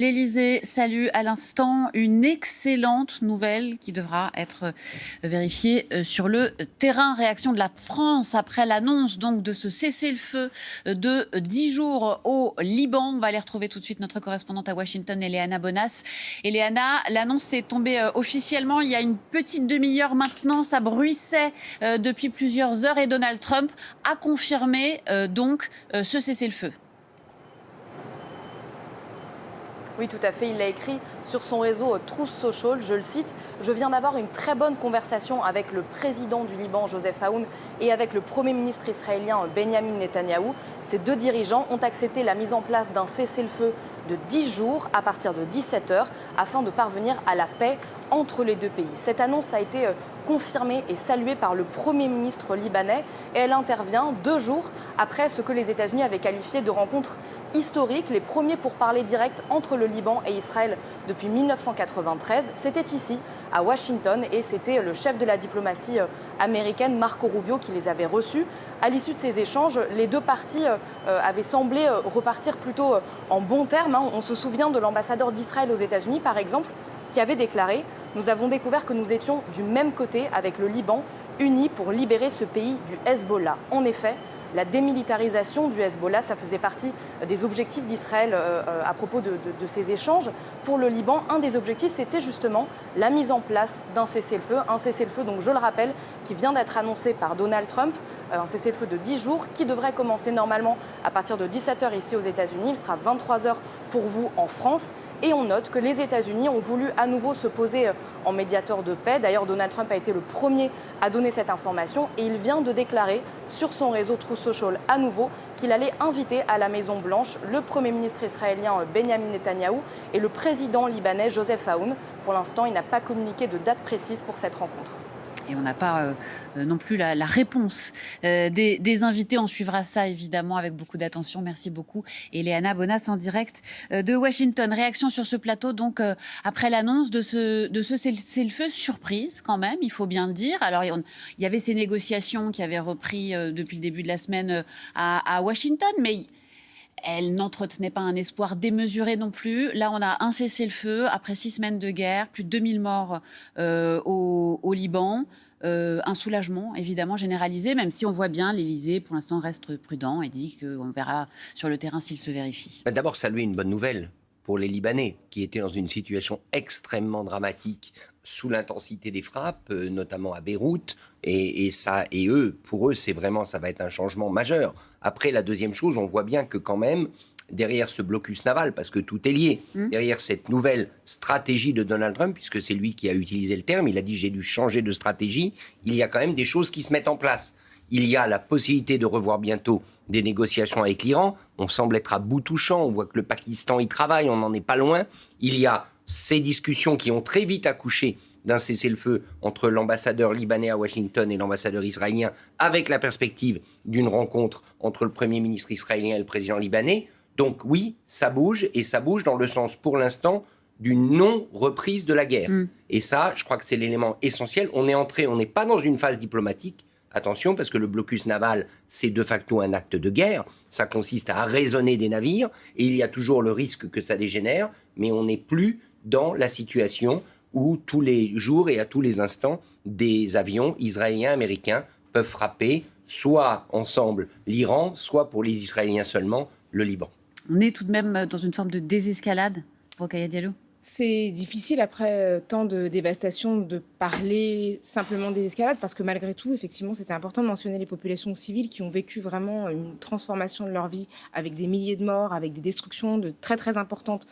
L'Élysée salue à l'instant une excellente nouvelle qui devra être vérifiée sur le terrain. Réaction de la France après l'annonce donc de ce cessez-le-feu de 10 jours au Liban. On va aller retrouver tout de suite notre correspondante à Washington, Eleana Bonas. Eleana, l'annonce est tombée officiellement il y a une petite demi-heure maintenant. Ça bruissait depuis plusieurs heures et Donald Trump a confirmé donc ce cessez-le-feu. Oui, tout à fait. Il l'a écrit sur son réseau Truth Social. Je le cite: je viens d'avoir une très bonne conversation avec le président du Liban, Joseph Aoun, et avec le Premier ministre israélien, Benjamin Netanyahou. Ces deux dirigeants ont accepté la mise en place d'un cessez-le-feu de 10 jours à partir de 17h afin de parvenir à la paix entre les deux pays. Cette annonce a été confirmée et saluée par le Premier ministre libanais et elle intervient 2 jours après ce que les États-Unis avaient qualifié de rencontre historique, les premiers pourparlers directs entre le Liban et Israël depuis 1993. C'était ici, à Washington, et c'était le chef de la diplomatie américaine, Marco Rubio, qui les avait reçus. À l'issue de ces échanges, les deux parties avaient semblé repartir plutôt en bons termes. On se souvient de l'ambassadeur d'Israël aux États-Unis, par exemple, qui avait déclaré: nous avons découvert que nous étions du même côté avec le Liban, unis pour libérer ce pays du Hezbollah. En effet, la démilitarisation du Hezbollah, ça faisait partie des objectifs d'Israël à propos de ces échanges. Pour le Liban, un des objectifs, c'était justement la mise en place d'un cessez-le-feu. Un cessez-le-feu, donc je le rappelle, qui vient d'être annoncé par Donald Trump. Un cessez-le-feu de 10 jours qui devrait commencer normalement à partir de 17h ici aux États-Unis. Il sera 23h pour vous en France. Et on note que les États-Unis ont voulu à nouveau se poser en médiateur de paix. D'ailleurs, Donald Trump a été le premier à donner cette information et il vient de déclarer sur son réseau Truth Social à nouveau qu'il allait inviter à la Maison-Blanche le Premier ministre israélien Benjamin Netanyahou et le président libanais Joseph Aoun. Pour l'instant, il n'a pas communiqué de date précise pour cette rencontre. Et on n'a pas non plus la réponse des invités. On suivra ça évidemment avec beaucoup d'attention. Merci beaucoup. Eleana Bonas en direct de Washington. Réaction sur ce plateau donc après l'annonce de ce cessez-le-feu. Surprise quand même, il faut bien le dire. Alors il y avait ces négociations qui avaient repris depuis le début de la semaine à Washington, mais elle n'entretenait pas un espoir démesuré non plus. Là, on a un cessez-le-feu après 6 semaines de guerre, plus de 2000 morts au Liban. Un soulagement, évidemment, généralisé, même si on voit bien l'Élysée, pour l'instant, reste prudent et dit qu'on verra sur le terrain s'il se vérifie. D'abord, saluer une bonne nouvelle pour les Libanais, qui étaient dans une situation extrêmement dramatique sous l'intensité des frappes, notamment à Beyrouth. Et eux, pour eux, ça va être un changement majeur. Après, la deuxième chose, on voit bien que quand même, derrière ce blocus naval, parce que tout est lié, derrière cette nouvelle stratégie de Donald Trump, puisque c'est lui qui a utilisé le terme, il a dit « j'ai dû changer de stratégie », il y a quand même des choses qui se mettent en place. Il y a la possibilité de revoir bientôt des négociations avec l'Iran. On semble être à bout touchant. On voit que le Pakistan y travaille. On n'en est pas loin. Il y a ces discussions qui ont très vite accouché d'un cessez-le-feu entre l'ambassadeur libanais à Washington et l'ambassadeur israélien, avec la perspective d'une rencontre entre le Premier ministre israélien et le président libanais. Donc oui, ça bouge, et ça bouge dans le sens, pour l'instant, d'une non-reprise de la guerre. Et ça, je crois que c'est l'élément essentiel. On n'est pas dans une phase diplomatique. Attention, parce que le blocus naval, c'est de facto un acte de guerre. Ça consiste à arraisonner des navires, et il y a toujours le risque que ça dégénère, mais on n'est plus dans la situation où tous les jours et à tous les instants, des avions israéliens, américains peuvent frapper, soit ensemble l'Iran, soit pour les Israéliens seulement, le Liban. On est tout de même dans une forme de désescalade, Rokhaya Diallo. C'est difficile, après tant de dévastation, de parler simplement des escalades, parce que malgré tout, effectivement, c'était important de mentionner les populations civiles qui ont vécu vraiment une transformation de leur vie, avec des milliers de morts, avec des destructions de très très importantes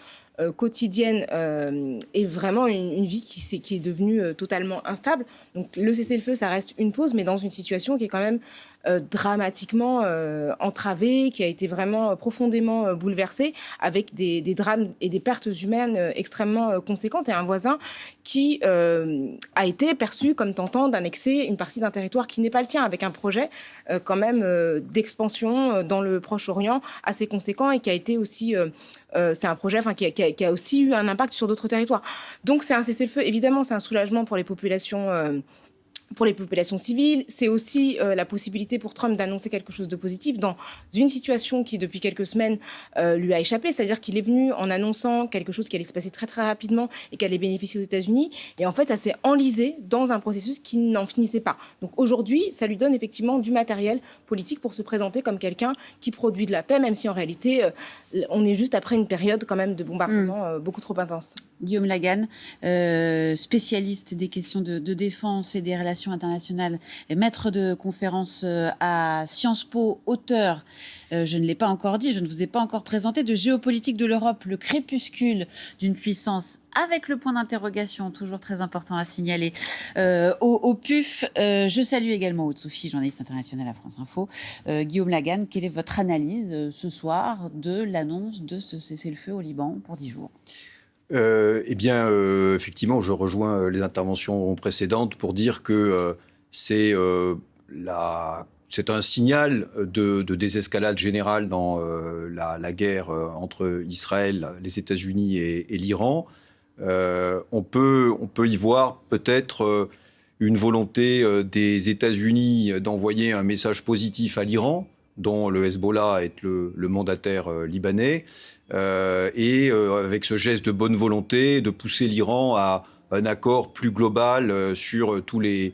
quotidiennes, et vraiment une vie qui est devenue totalement instable. Donc le cessez-le-feu, ça reste une pause, mais dans une situation qui est quand même dramatiquement entravée, qui a été vraiment profondément bouleversée, avec des drames et des pertes humaines extrêmement conséquentes, et un voisin qui a été perçu comme tentant d'annexer une partie d'un territoire qui n'est pas le sien, avec un projet quand même d'expansion dans le Proche-Orient assez conséquent, et qui a été aussi... c'est un projet qui a aussi eu un impact sur d'autres territoires. Donc c'est un cessez-le-feu. Évidemment, c'est un soulagement pour les populations pour les populations civiles. C'est aussi la possibilité pour Trump d'annoncer quelque chose de positif dans une situation qui, depuis quelques semaines, lui a échappé. C'est-à-dire qu'il est venu en annonçant quelque chose qui allait se passer très, très rapidement et qui allait bénéficier aux États-Unis. Et en fait, ça s'est enlisé dans un processus qui n'en finissait pas. Donc aujourd'hui, ça lui donne effectivement du matériel politique pour se présenter comme quelqu'un qui produit de la paix, même si en réalité, on est juste après une période quand même de bombardement beaucoup trop intense. Guillaume Lagan, spécialiste des questions de défense et des relations internationales, et maître de conférence à Sciences Po, auteur, je ne l'ai pas encore dit, je ne vous ai pas encore présenté, de Géopolitique de l'Europe, le crépuscule d'une puissance, avec le point d'interrogation, toujours très important à signaler, au PUF. Je salue également Aude Sophie, journaliste internationale à France Info. Guillaume Lagan, quelle est votre analyse ce soir de l'annonce de ce cessez-le-feu au Liban pour 10 jours ? Effectivement, je rejoins les interventions précédentes pour dire que c'est un signal de désescalade générale dans la guerre entre Israël, les États-Unis et l'Iran. On peut y voir peut-être une volonté des États-Unis d'envoyer un message positif à l'Iran, dont le Hezbollah est le mandataire libanais, avec ce geste de bonne volonté de pousser l'Iran à un accord plus global sur tous les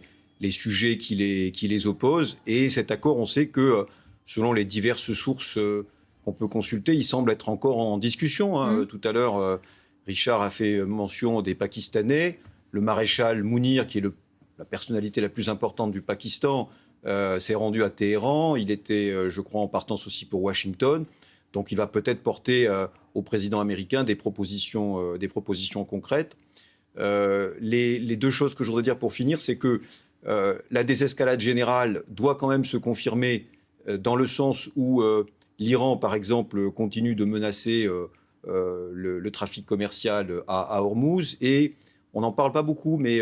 sujets qui les opposent. Et cet accord, on sait que, selon les diverses sources qu'on peut consulter, il semble être encore en discussion. Tout à l'heure, Richard a fait mention des Pakistanais. Le maréchal Mounir, qui est la personnalité la plus importante du Pakistan, s'est rendu à Téhéran. Il était, je crois, en partance aussi pour Washington. Donc il va peut-être porter au président américain des propositions concrètes. Les deux choses que je voudrais dire pour finir, c'est que la désescalade générale doit quand même se confirmer dans le sens où l'Iran, par exemple, continue de menacer le trafic commercial à Hormuz. Et on n'en parle pas beaucoup, mais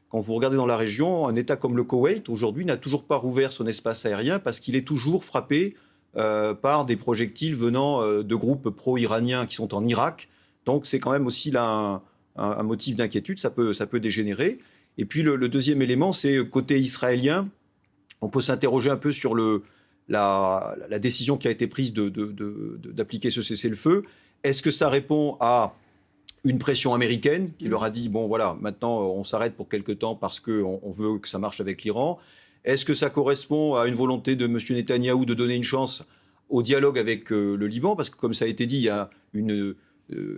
quand vous regardez dans la région, un État comme le Koweït, aujourd'hui, n'a toujours pas rouvert son espace aérien parce qu'il est toujours frappé par des projectiles venant de groupes pro-iraniens qui sont en Irak. Donc c'est quand même aussi là un motif d'inquiétude, ça peut dégénérer. Et puis le deuxième élément, c'est côté israélien, on peut s'interroger un peu sur la décision qui a été prise d'appliquer ce cessez-le-feu. Est-ce que ça répond à une pression américaine qui leur a dit, bon voilà, maintenant on s'arrête pour quelque temps parce qu'on veut que ça marche avec l'Iran? Est-ce que ça correspond à une volonté de M. Netanyahou de donner une chance au dialogue avec le Liban? Parce que, comme ça a été dit, il y a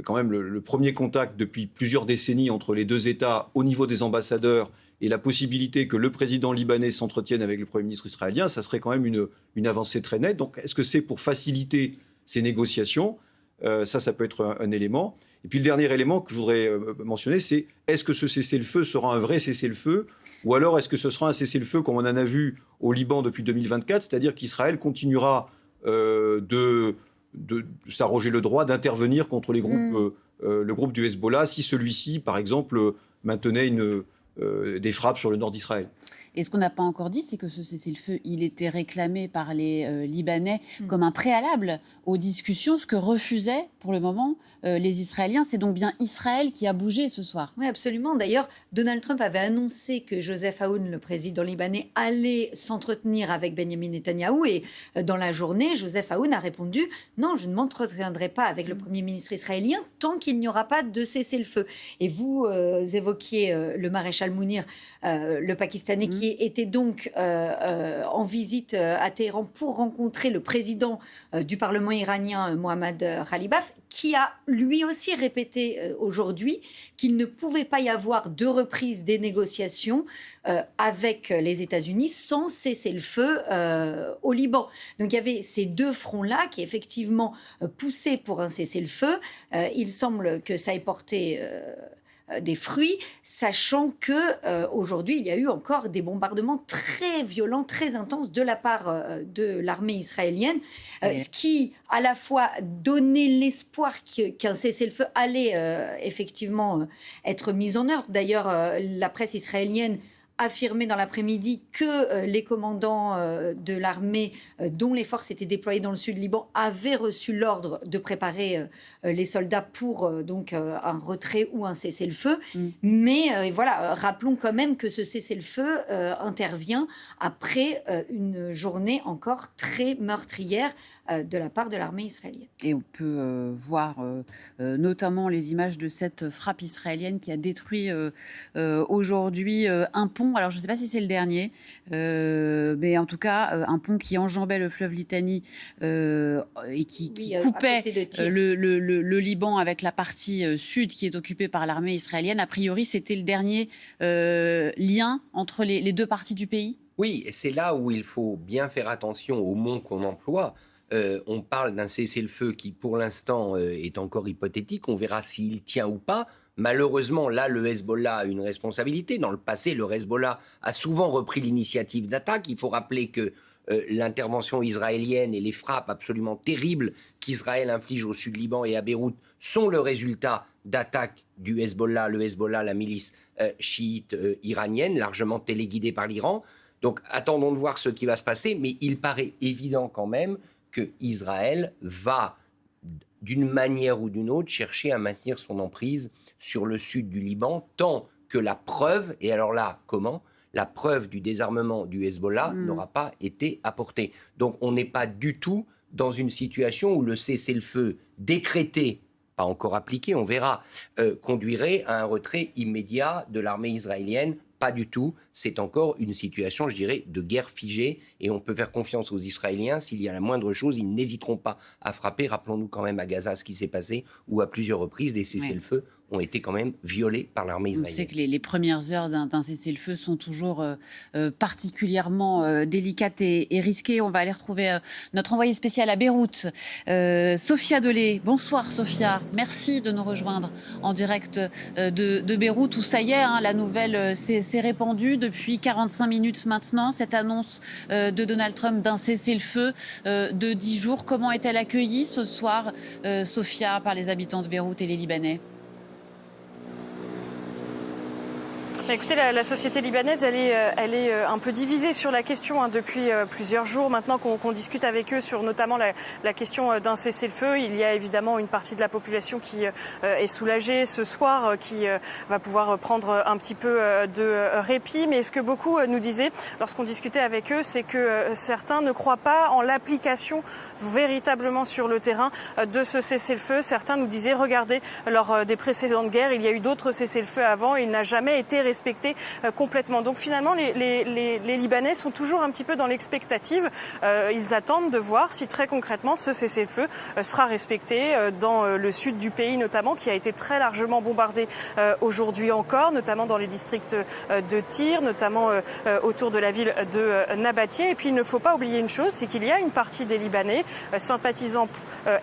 quand même le premier contact depuis plusieurs décennies entre les deux États au niveau des ambassadeurs, et la possibilité que le président libanais s'entretienne avec le Premier ministre israélien, ça serait quand même une avancée très nette. Donc, est-ce que c'est pour faciliter ces négociations? Ça peut être un élément. Et puis le dernier élément que je voudrais mentionner, c'est est-ce que ce cessez-le-feu sera un vrai cessez-le-feu, ou alors est-ce que ce sera un cessez-le-feu comme on en a vu au Liban depuis 2024, c'est-à-dire qu'Israël continuera de s'arroger le droit d'intervenir contre les groupes, le groupe du Hezbollah si celui-ci, par exemple, maintenait des frappes sur le nord d'Israël. Et ce qu'on n'a pas encore dit, c'est que ce cessez-le-feu, il était réclamé par les Libanais comme un préalable aux discussions, ce que refusaient pour le moment les Israéliens. C'est donc bien Israël qui a bougé ce soir. Oui, absolument. D'ailleurs, Donald Trump avait annoncé que Joseph Aoun, le président libanais, allait s'entretenir avec Benjamin Netanyahou. Et dans la journée, Joseph Aoun a répondu « Non, je ne m'entretiendrai pas avec le Premier ministre israélien tant qu'il n'y aura pas de cessez-le-feu ». Et vous évoquiez le maréchal Mounir, le Pakistanais, qui était donc en visite à Téhéran pour rencontrer le président du Parlement iranien, Mohammad Khalibaf, qui a lui aussi répété aujourd'hui qu'il ne pouvait pas y avoir de reprise des négociations avec les États-Unis sans cessez-le-feu au Liban. Donc il y avait ces deux fronts-là qui effectivement poussaient pour un cessez-le-feu. Il semble que ça ait porté des fruits, sachant que aujourd'hui il y a eu encore des bombardements très violents, très intenses de la part de l'armée israélienne, ce qui à la fois donnait l'espoir qu'un cessez-le-feu allait effectivement être mis en œuvre. D'ailleurs, la presse israélienne affirmé dans l'après-midi que les commandants de l'armée dont les forces étaient déployées dans le sud du Liban avaient reçu l'ordre de préparer les soldats pour donc un retrait ou un cessez-le-feu. Mais voilà, rappelons quand même que ce cessez-le-feu intervient après une journée encore très meurtrière de la part de l'armée israélienne. Et on peut voir notamment les images de cette frappe israélienne qui a détruit aujourd'hui un pont. Alors, je ne sais pas si c'est le dernier, mais en tout cas, un pont qui enjambait le fleuve Litani et qui coupait le Liban avec la partie sud qui est occupée par l'armée israélienne. A priori, c'était le dernier lien entre les deux parties du pays. Oui, et c'est là où il faut bien faire attention aux mots qu'on emploie. On parle d'un cessez-le-feu qui, pour l'instant, est encore hypothétique. On verra s'il tient ou pas. Malheureusement, là, le Hezbollah a une responsabilité. Dans le passé, le Hezbollah a souvent repris l'initiative d'attaque. Il faut rappeler que l'intervention israélienne et les frappes absolument terribles qu'Israël inflige au sud Liban et à Beyrouth sont le résultat d'attaques du Hezbollah. Le Hezbollah, la milice chiite iranienne, largement téléguidée par l'Iran. Donc, attendons de voir ce qui va se passer. Mais il paraît évident quand même qu'Israël va, d'une manière ou d'une autre, chercher à maintenir son emprise sur le sud du Liban, tant que la preuve, et alors là, comment ? La preuve du désarmement du Hezbollah n'aura pas été apportée. Donc on n'est pas du tout dans une situation où le cessez-le-feu décrété, pas encore appliqué, on verra, conduirait à un retrait immédiat de l'armée israélienne. Pas du tout. C'est encore une situation, je dirais, de guerre figée. Et on peut faire confiance aux Israéliens. S'il y a la moindre chose, ils n'hésiteront pas à frapper. Rappelons-nous quand même à Gaza ce qui s'est passé, où à plusieurs reprises, des cessez-le-feu ont été quand même violés par l'armée israélienne. On sait que les premières heures d'un cessez-le-feu sont toujours particulièrement délicates et risquées. On va aller retrouver notre envoyée spéciale à Beyrouth, Sophia Delay. Bonsoir Sophia, merci de nous rejoindre en direct de Beyrouth, où ça y est, la nouvelle s'est répandue depuis 45 minutes maintenant, cette annonce de Donald Trump d'un cessez-le-feu de 10 jours. Comment est-elle accueillie ce soir, Sophia, par les habitants de Beyrouth et les Libanais ? Écoutez, la société libanaise, elle est un peu divisée sur la question depuis plusieurs jours maintenant qu'on discute avec eux sur notamment la question d'un cessez-le-feu. Il y a évidemment une partie de la population qui est soulagée ce soir, qui va pouvoir prendre un petit peu de répit. Mais ce que beaucoup nous disaient lorsqu'on discutait avec eux, c'est que certains ne croient pas en l'application véritablement sur le terrain de ce cessez-le-feu. Certains nous disaient, regardez, lors des précédentes guerres, il y a eu d'autres cessez-le-feu avant et il n'a jamais été respecté complètement. Donc finalement, les Libanais sont toujours un petit peu dans l'expectative. Ils attendent de voir si très concrètement ce cessez-le-feu sera respecté dans le sud du pays notamment, qui a été très largement bombardé aujourd'hui encore, notamment dans les districts de Tyr, notamment autour de la ville de Nabatieh. Et puis il ne faut pas oublier une chose, c'est qu'il y a une partie des Libanais sympathisants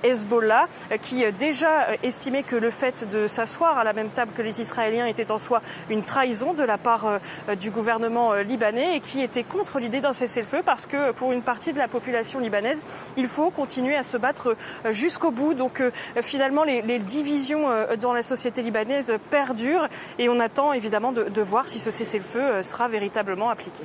Hezbollah qui déjà estimaient que le fait de s'asseoir à la même table que les Israéliens était en soi une trahison de la part du gouvernement libanais et qui était contre l'idée d'un cessez-le-feu parce que pour une partie de la population libanaise, il faut continuer à se battre jusqu'au bout. Donc finalement, les divisions dans la société libanaise perdurent et on attend évidemment de voir si ce cessez-le-feu sera véritablement appliqué.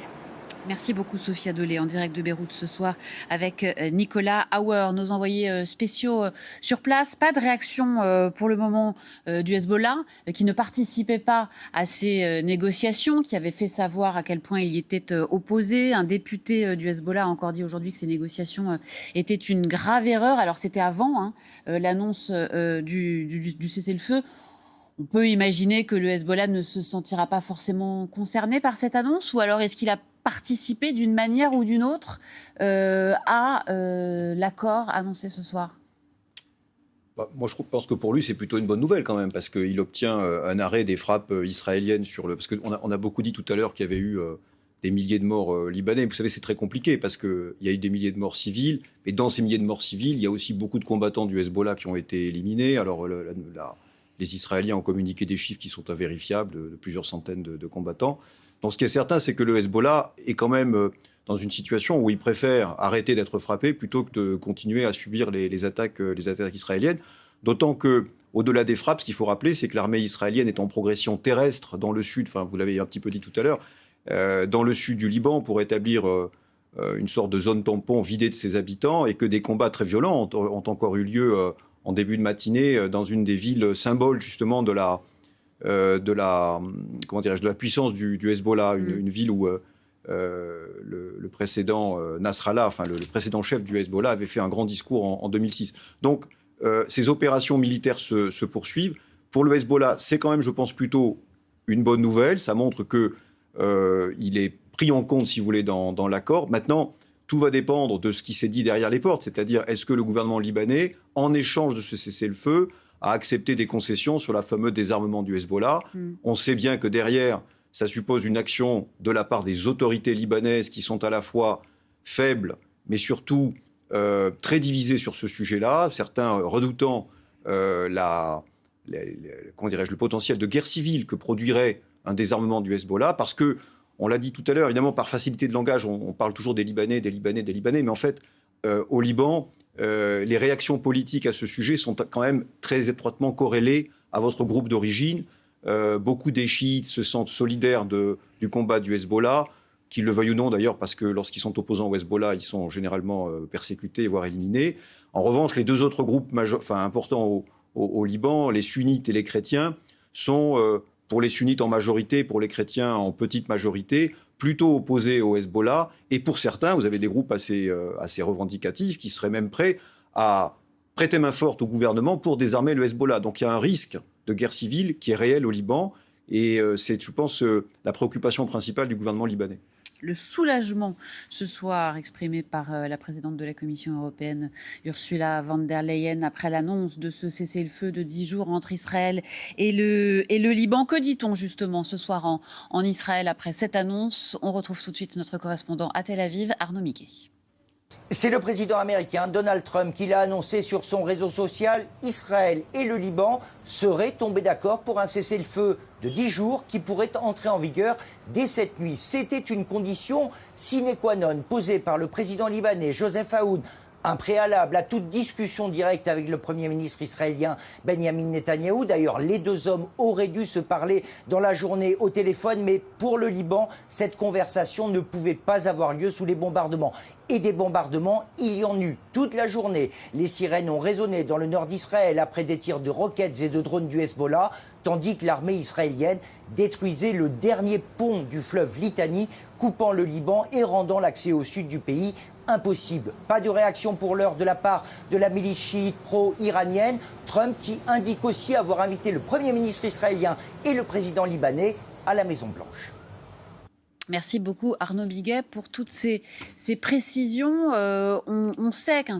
Merci beaucoup Sophia Delay en direct de Beyrouth ce soir avec Nicolas Auer, nos envoyés spéciaux sur place. Pas de réaction pour le moment du Hezbollah qui ne participait pas à ces négociations, qui avait fait savoir à quel point il y était opposé. Un député du Hezbollah a encore dit aujourd'hui que ces négociations étaient une grave erreur. Alors c'était avant l'annonce du cessez-le-feu. On peut imaginer que le Hezbollah ne se sentira pas forcément concerné par cette annonce, ou alors est-ce qu'il a participé d'une manière ou d'une autre à l'accord annoncé ce soir ? Moi, je pense que pour lui, c'est plutôt une bonne nouvelle quand même, parce qu'il obtient un arrêt des frappes israéliennes sur le... Parce qu'on a beaucoup dit tout à l'heure qu'il y avait eu des milliers de morts libanais. Vous savez, c'est très compliqué, parce qu'il y a eu des milliers de morts civils, mais dans ces milliers de morts civils, il y a aussi beaucoup de combattants du Hezbollah qui ont été éliminés. Alors, les Israéliens ont communiqué des chiffres qui sont invérifiables, de plusieurs centaines de combattants. Donc ce qui est certain, c'est que le Hezbollah est quand même dans une situation où il préfère arrêter d'être frappé plutôt que de continuer à subir les attaques israéliennes. D'autant qu'au-delà des frappes, ce qu'il faut rappeler, c'est que l'armée israélienne est en progression terrestre dans le sud. Enfin, vous l'avez un petit peu dit tout à l'heure. dans le sud du Liban pour établir une sorte de zone tampon vidée de ses habitants et que des combats très violents ont encore eu lieu en début de matinée dans une des villes symboles justement de la puissance du Hezbollah, une ville où le précédent Nasrallah, enfin le précédent chef du Hezbollah avait fait un grand discours en 2006. Donc ces opérations militaires se poursuivent. Pour le Hezbollah, c'est quand même, je pense, plutôt une bonne nouvelle. Ça montre qu'il est pris en compte, si vous voulez, dans l'accord. Maintenant, tout va dépendre de ce qui s'est dit derrière les portes, c'est-à-dire est-ce que le gouvernement libanais, en échange de ce cessez-le-feu, a accepté des concessions sur la fameuse désarmement du Hezbollah. On sait bien que derrière, ça suppose une action de la part des autorités libanaises qui sont à la fois faibles, mais surtout très divisées sur ce sujet-là, certains redoutant le potentiel de guerre civile que produirait un désarmement du Hezbollah, parce que, on l'a dit tout à l'heure, évidemment, par facilité de langage, on parle toujours des Libanais, mais en fait, au Liban, les réactions politiques à ce sujet sont quand même très étroitement corrélées à votre groupe d'origine. Beaucoup des chiites se sentent solidaires du combat du Hezbollah, qu'ils le veuillent ou non d'ailleurs, parce que lorsqu'ils sont opposants au Hezbollah, ils sont généralement persécutés, voire éliminés. En revanche, les deux autres groupes importants au Liban, les sunnites et les chrétiens, sont, pour les sunnites en majorité, pour les chrétiens en petite majorité, plutôt opposés au Hezbollah. Et pour certains, vous avez des groupes assez revendicatifs qui seraient même prêts à prêter main forte au gouvernement pour désarmer le Hezbollah. Donc il y a un risque de guerre civile qui est réel au Liban. Et c'est, je pense, la préoccupation principale du gouvernement libanais. Le soulagement ce soir exprimé par la présidente de la Commission européenne, Ursula von der Leyen, après l'annonce de ce cessez-le-feu de 10 jours entre Israël et le Liban. Que dit-on justement ce soir en Israël après cette annonce? On retrouve tout de suite notre correspondant à Tel Aviv, Arnaud Miquet. C'est le président américain Donald Trump qui l'a annoncé sur son réseau social. Israël et le Liban seraient tombés d'accord pour un cessez-le-feu de 10 jours qui pourrait entrer en vigueur dès cette nuit. C'était une condition sine qua non posée par le président libanais Joseph Aoun, un préalable à toute discussion directe avec le Premier ministre israélien Benjamin Netanyahou. D'ailleurs, les deux hommes auraient dû se parler dans la journée au téléphone, mais pour le Liban, cette conversation ne pouvait pas avoir lieu sous les bombardements. Et des bombardements, il y en eut toute la journée. Les sirènes ont résonné dans le nord d'Israël après des tirs de roquettes et de drones du Hezbollah, tandis que l'armée israélienne détruisait le dernier pont du fleuve Litani, coupant le Liban et rendant l'accès au sud du pays impossible. Pas de réaction pour l'heure de la part de la milice chiite pro-iranienne. Trump qui indique aussi avoir invité le Premier ministre israélien et le président libanais à la Maison-Blanche. Merci beaucoup Arnaud Biguet pour toutes ces précisions. On sait qu'un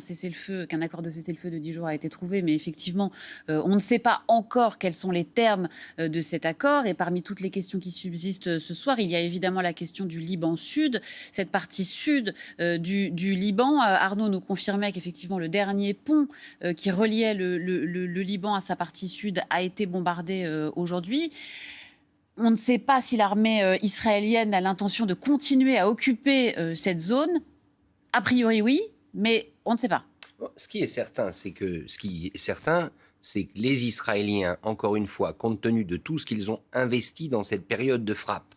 accord de cessez-le-feu de 10 jours a été trouvé, mais effectivement, on ne sait pas encore quels sont les termes de cet accord. Et parmi toutes les questions qui subsistent ce soir, il y a évidemment la question du Liban Sud, cette partie sud du Liban. Arnaud nous confirmait qu'effectivement, le dernier pont qui reliait le Liban à sa partie sud a été bombardé aujourd'hui. On ne sait pas si l'armée israélienne a l'intention de continuer à occuper cette zone. A priori, oui, mais on ne sait pas. Ce qui est certain, c'est que les Israéliens, encore une fois, compte tenu de tout ce qu'ils ont investi dans cette période de frappe,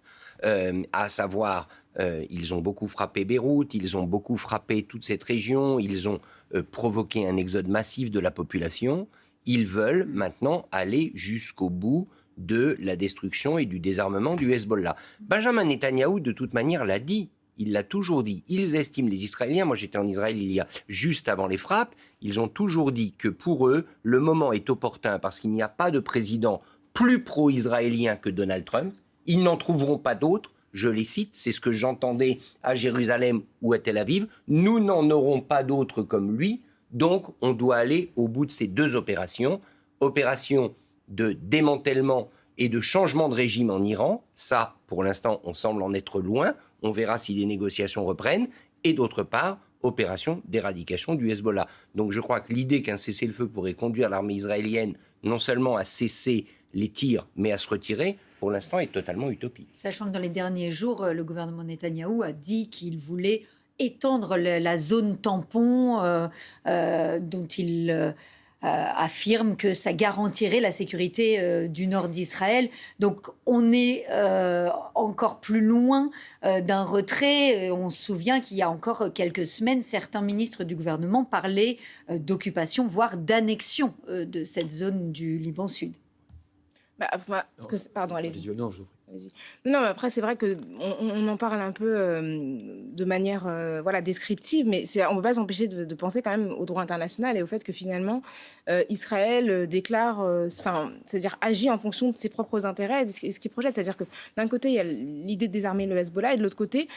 à savoir, ils ont beaucoup frappé Beyrouth, ils ont beaucoup frappé toute cette région, ils ont provoqué un exode massif de la population. Ils veulent maintenant aller jusqu'au bout de la destruction et du désarmement du Hezbollah. Benjamin Netanyahou, de toute manière, l'a dit. Il l'a toujours dit. Ils estiment, les Israéliens, moi j'étais en Israël juste avant les frappes, ils ont toujours dit que pour eux, le moment est opportun parce qu'il n'y a pas de président plus pro-israélien que Donald Trump. Ils n'en trouveront pas d'autres. Je les cite, c'est ce que j'entendais à Jérusalem ou à Tel Aviv. Nous n'en aurons pas d'autres comme lui. Donc, on doit aller au bout de ces deux opérations. Opération de démantèlement et de changement de régime en Iran. Ça, pour l'instant, on semble en être loin. On verra si les négociations reprennent. Et d'autre part, opération d'éradication du Hezbollah. Donc je crois que l'idée qu'un cessez-le-feu pourrait conduire l'armée israélienne non seulement à cesser les tirs, mais à se retirer, pour l'instant, est totalement utopique. Sachant que dans les derniers jours, le gouvernement Netanyahou a dit qu'il voulait étendre la zone tampon dont il affirme que ça garantirait la sécurité du nord d'Israël. Donc on est encore plus loin d'un retrait. On se souvient qu'il y a encore quelques semaines, certains ministres du gouvernement parlaient d'occupation, voire d'annexion de cette zone du Liban Sud. Pardon, allez-y. Allez-y, non, je vous prie. Non, mais après, c'est vrai qu'on en parle un peu de manière descriptive, mais on ne peut pas s'empêcher de penser quand même au droit international et au fait que finalement, Israël déclare, c'est-à-dire agit en fonction de ses propres intérêts et ce qu'il projette. C'est-à-dire que d'un côté, il y a l'idée de désarmer le Hezbollah et de l'autre côté,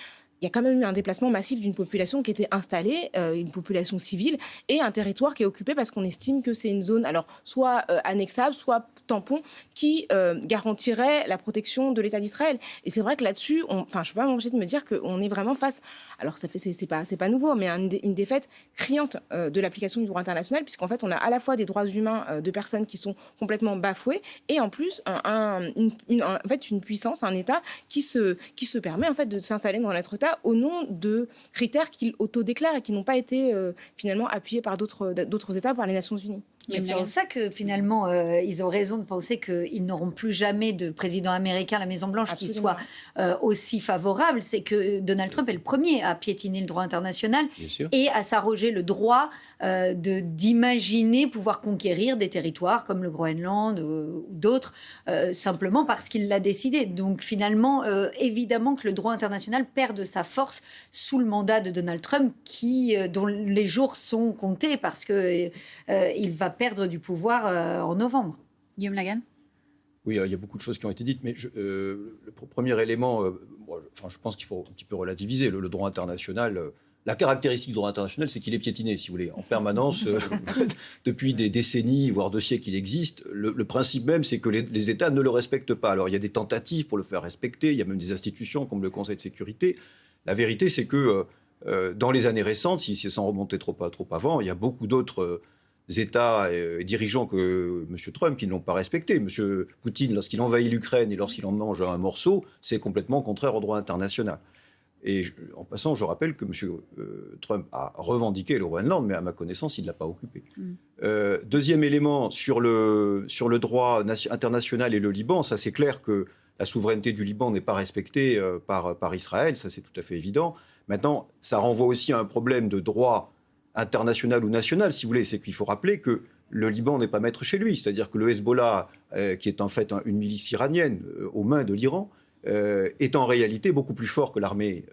il y a quand même eu un déplacement massif d'une population qui était installée, une population civile, et un territoire qui est occupé parce qu'on estime que c'est une zone, alors soit annexable, soit tampon, qui garantirait la protection de l'État d'Israël. Et c'est vrai que là-dessus, je ne peux pas m'empêcher de me dire qu'on est vraiment face, alors c'est pas nouveau, mais une défaite criante de l'application du droit international, puisqu'en fait, on a à la fois des droits humains de personnes qui sont complètement bafoués, et en plus, une puissance, un État qui se permet en fait de s'installer dans notre État au nom de critères qu'il autodéclare et qui n'ont pas été finalement appuyés par d'autres États, par les Nations Unies. Mais c'est en ça que finalement, ils ont raison de penser qu'ils n'auront plus jamais de président américain à la Maison-Blanche qui soit aussi favorable. C'est que Donald Trump est le premier à piétiner le droit international et à s'arroger le droit d'imaginer pouvoir conquérir des territoires comme le Groenland ou d'autres, simplement parce qu'il l'a décidé. Donc finalement, évidemment que le droit international perd de sa force sous le mandat de Donald Trump, dont les jours sont comptés parce que il va perdre du pouvoir en novembre. Guillaume Lagan ? Oui, il y a beaucoup de choses qui ont été dites, mais le premier élément, je pense qu'il faut un petit peu relativiser. Le droit international, la caractéristique du droit international, c'est qu'il est piétiné, si vous voulez, en permanence, depuis des décennies, voire 2 siècles, il existe. Le principe même, c'est que les États ne le respectent pas. Alors, il y a des tentatives pour le faire respecter, il y a même des institutions comme le Conseil de sécurité. La vérité, c'est que dans les années récentes, si sans remonter trop avant, il y a beaucoup d'autres États et dirigeants que M. Trump qui ne l'ont pas respecté. M. Poutine, lorsqu'il envahit l'Ukraine et lorsqu'il en mange un morceau, c'est complètement contraire au droit international. Et en passant, je rappelle que M. Trump a revendiqué le Groenland, mais à ma connaissance, il ne l'a pas occupé. Deuxième élément, sur le droit international et le Liban, ça c'est clair que la souveraineté du Liban n'est pas respectée par Israël, ça c'est tout à fait évident. Maintenant, ça renvoie aussi à un problème de droit international ou national, si vous voulez. C'est qu'il faut rappeler que le Liban n'est pas maître chez lui. C'est-à-dire que le Hezbollah, qui est en fait une milice iranienne aux mains de l'Iran, est en réalité beaucoup plus fort que l'armée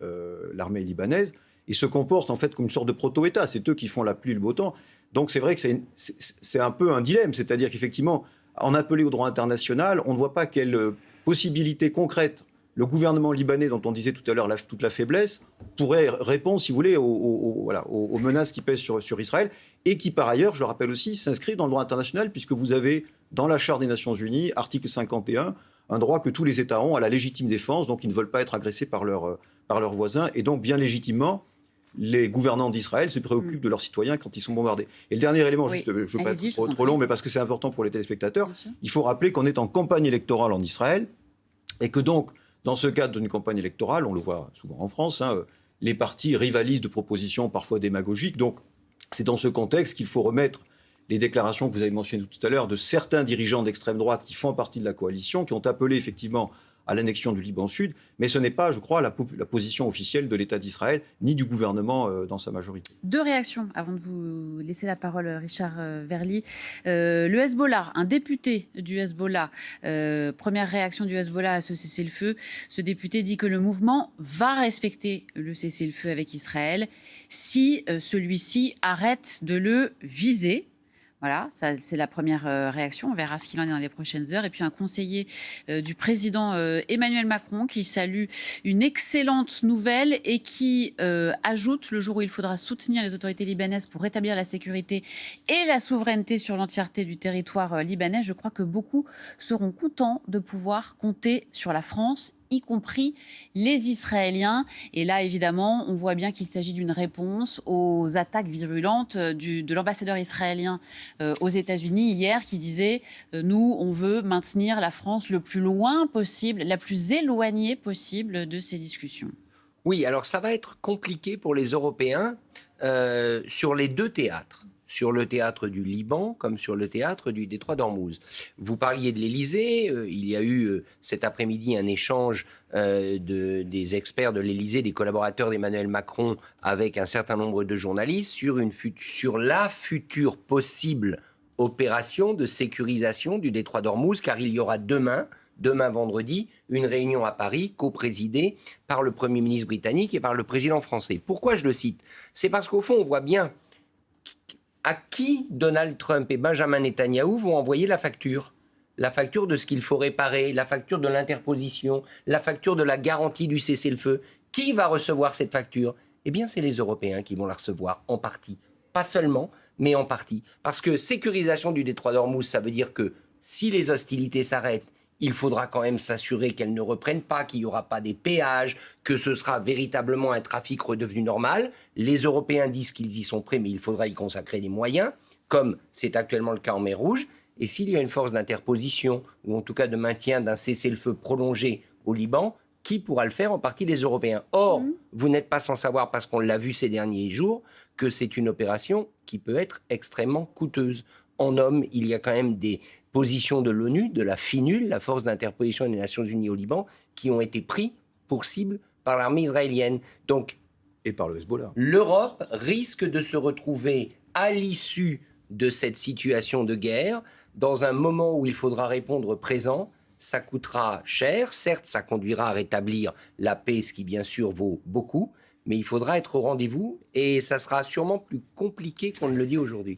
libanaise et se comporte en fait comme une sorte de proto-État. C'est eux qui font la pluie et le beau temps. Donc c'est vrai que c'est un peu un dilemme. C'est-à-dire qu'effectivement, en appeler au droit international, on ne voit pas quelle possibilité concrète le gouvernement libanais, dont on disait tout à l'heure toute la faiblesse, pourrait répondre, si vous voulez, aux menaces qui pèsent sur Israël, et qui, par ailleurs, je le rappelle aussi, s'inscrit dans le droit international, puisque vous avez, dans la Charte des Nations Unies, article 51, un droit que tous les États ont à la légitime défense, donc ils ne veulent pas être agressés par leurs voisins, et donc, bien légitimement, les gouvernants d'Israël se préoccupent de leurs citoyens quand ils sont bombardés. Et le dernier élément, je ne veux pas être trop long, mais parce que c'est important pour les téléspectateurs, il faut rappeler qu'on est en campagne électorale en Israël, et que donc, dans ce cadre d'une campagne électorale, on le voit souvent en France, les partis rivalisent de propositions parfois démagogiques. Donc, c'est dans ce contexte qu'il faut remettre les déclarations que vous avez mentionnées tout à l'heure de certains dirigeants d'extrême droite qui font partie de la coalition, qui ont appelé effectivement à l'annexion du Liban Sud. Mais ce n'est pas, je crois, la position officielle de l'État d'Israël, ni du gouvernement dans sa majorité. 2 réactions avant de vous laisser la parole, Richard Verly. Le Hezbollah, un député du Hezbollah, première réaction du Hezbollah à ce cessez-le-feu. Ce député dit que le mouvement va respecter le cessez-le-feu avec Israël si celui-ci arrête de le viser. Voilà, ça, c'est la première réaction. On verra ce qu'il en est dans les prochaines heures. Et puis un conseiller du président Emmanuel Macron qui salue une excellente nouvelle et qui ajoute, le jour où il faudra soutenir les autorités libanaises pour rétablir la sécurité et la souveraineté sur l'entièreté du territoire libanais, je crois que beaucoup seront contents de pouvoir compter sur la France, y compris les Israéliens. Et là, évidemment, on voit bien qu'il s'agit d'une réponse aux attaques virulentes de l'ambassadeur israélien aux États-Unis hier, qui disait nous, on veut maintenir la France le plus loin possible, la plus éloignée possible de ces discussions. Oui, alors ça va être compliqué pour les Européens sur les 2 théâtres. sur le théâtre du Liban comme sur le théâtre du détroit d'Ormuz. Vous parliez de l'Élysée, il y a eu cet après-midi un échange des experts de l'Élysée, des collaborateurs d'Emmanuel Macron avec un certain nombre de journalistes sur la future possible opération de sécurisation du détroit d'Ormuz, car il y aura demain vendredi, une réunion à Paris co-présidée par le Premier ministre britannique et par le président français. Pourquoi je le cite ? C'est parce qu'au fond, on voit bien à qui Donald Trump et Benjamin Netanyahou vont envoyer la facture. La facture de ce qu'il faut réparer, la facture de l'interposition, la facture de la garantie du cessez-le-feu. Qui va recevoir cette facture ? Eh bien, c'est les Européens qui vont la recevoir, en partie. Pas seulement, mais en partie. Parce que sécurisation du détroit d'Ormuz, ça veut dire que si les hostilités s'arrêtent, il faudra quand même s'assurer qu'elles ne reprennent pas, qu'il n'y aura pas des péages, que ce sera véritablement un trafic redevenu normal. Les Européens disent qu'ils y sont prêts, mais il faudra y consacrer des moyens, comme c'est actuellement le cas en mer Rouge. Et s'il y a une force d'interposition, ou en tout cas de maintien d'un cessez-le-feu prolongé au Liban, qui pourra le faire? En partie les Européens. Or, vous n'êtes pas sans savoir, parce qu'on l'a vu ces derniers jours, que c'est une opération qui peut être extrêmement coûteuse. En hommes, il y a quand même des positions de l'ONU, de la FINUL, la force d'interposition des Nations Unies au Liban, qui ont été pris pour cible par l'armée israélienne. Donc, Et par le Hezbollah. l'Europe risque de se retrouver à l'issue de cette situation de guerre, dans un moment où il faudra répondre présent. Ça coûtera cher, certes ça conduira à rétablir la paix, ce qui bien sûr vaut beaucoup, mais il faudra être au rendez-vous et ça sera sûrement plus compliqué qu'on ne le dit aujourd'hui.